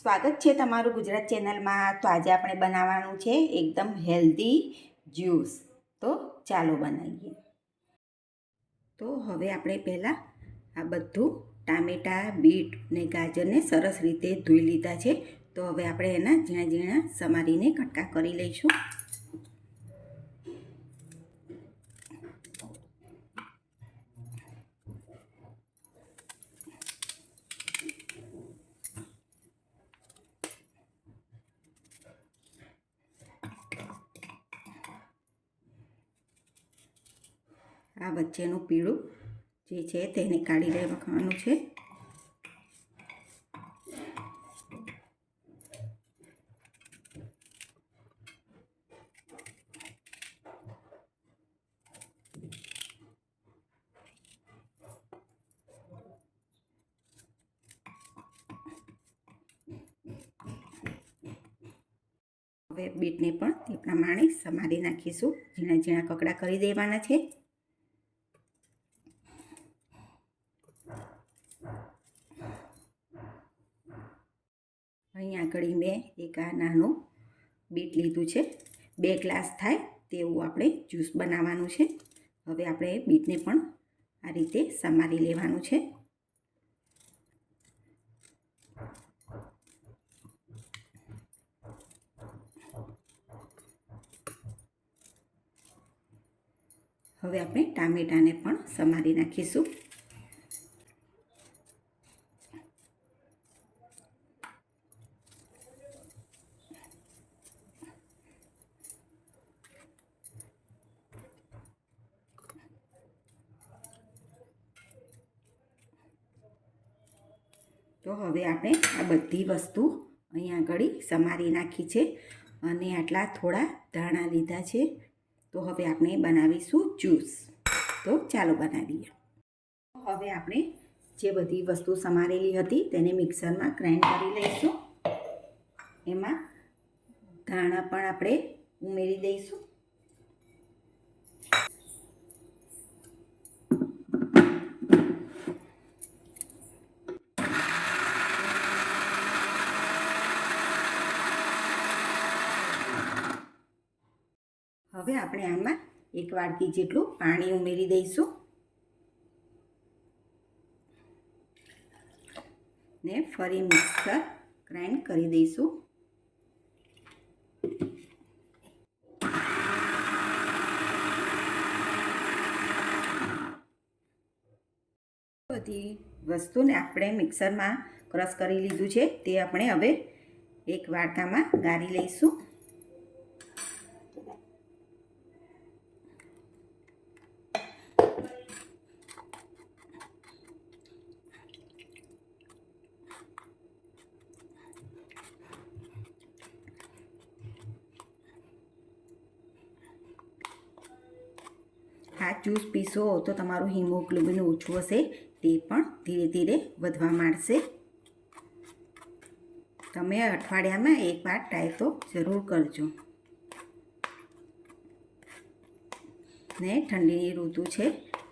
સ્વાગત છે તમારું ગુજરાત ચેનલમાં। તો આજે આપણે બનાવવાનું છે એકદમ હેલ્ધી જ્યુસ। તો ચાલો બનાવીએ। તો હવે આપણે પહેલાં આ બધું ટામેટાં, બીટ ને ગાજરને સરસ રીતે ધોઈ લીધા છે। તો હવે આપણે એના ઝીણા ઝીણા સમારીને કટકા કરી લઈશું। આ વચ્ચેનું પીળું જે છે તેને કાઢી લેવાનું છે। હવે બીટને પણ તે પ્રમાણે સમારી નાખીશું। ઝીણા ઝીણા કકડા કરી દેવાના છે। અહીં આગળ મેં એક આ નાનું બીટ લીધું છે। 2 ગ્લાસ થાય તેવું આપણે જ્યુસ બનાવવાનું છે। હવે આપણે બીટને પણ આ રીતે સમારી લેવાનું છે। હવે આપણે ટામેટાને પણ સમારી નાખીશું। તો હવે આપણે આ બધી વસ્તુ અહીંયા આગળ સમારી નાખી છે અને આટલા થોડા ધાણા લીધા છે। તો હવે આપણે બનાવીશું જ્યુસ। તો ચાલો બનાવીએ। હવે આપણે જે બધી વસ્તુ સમારેલી હતી તેને મિક્સરમાં ગ્રાઇન્ડ કરી લઈશું। એમાં ધાણા પણ આપણે ઉમેરી દઈશું। હવે આપણે આમાં 1 વાટકી જેટલું પાણી ઉમેરી દઈશું ને ફરી મિક્સર ગ્રાઇન્ડ કરી દઈશું। બધી વસ્તુને આપણે મિક્સરમાં ક્રશ કરી લીધું છે। તે આપણે હવે એક વાટકામાં ગાળી લઈશું। આ જ્યુસ પીશો તો તમારું હિમોગ્લોબિન ઓછું હશે તે પણ ધીરે ધીરે વધવા માંડશે। તમે અઠવાડિયામાં 1 વાર ટ્રાય તો જરૂર કરજો। ને ઠંડીની ઋતુ છે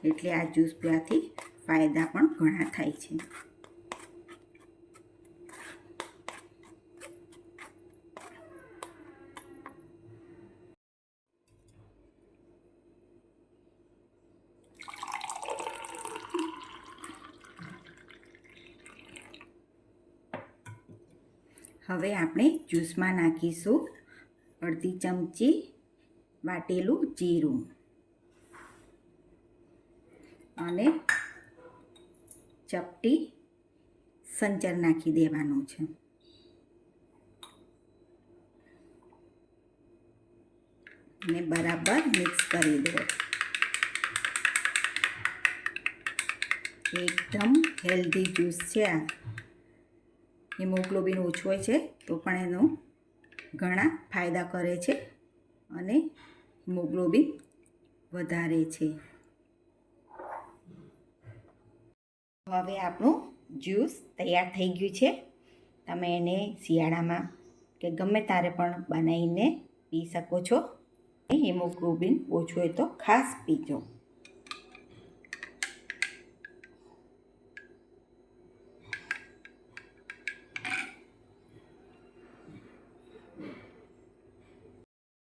એટલે આ જ્યુસ પીવાથી ફાયદા પણ ઘણા થાય છે। હવે આપણે જ્યુસમાં નાખીશું અડધી ચમચી વાટેલું જીરું અને ચપટી સંચર નાખી દેવાનું છે। ને બરાબર મિક્સ કરી દો। એકદમ હેલ્ધી જ્યુસ છે આ। હિમોગ્લોબિન ઓછું હોય છે તો પણ એનો ઘણા ફાયદા કરે છે અને હિમોગ્લોબિન વધારે છે। હવે આપણું જ્યુસ તૈયાર થઈ ગયું છે। તમે એને શિયાળામાં કે ગમે ત્યારે પણ બનાવીને પી શકો છો। હિમોગ્લોબિન ઓછું હોય તો ખાસ પીજો।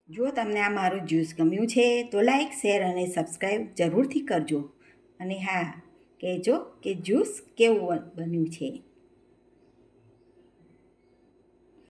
જો તમને આ મારું જ્યુસ ગમ્યું છે તો લાઈક શેર અને સબસ્ક્રાઈબ જરૂરથી કરજો અને હા કહેજો કે જ્યુસ કેવું બન્યું છે.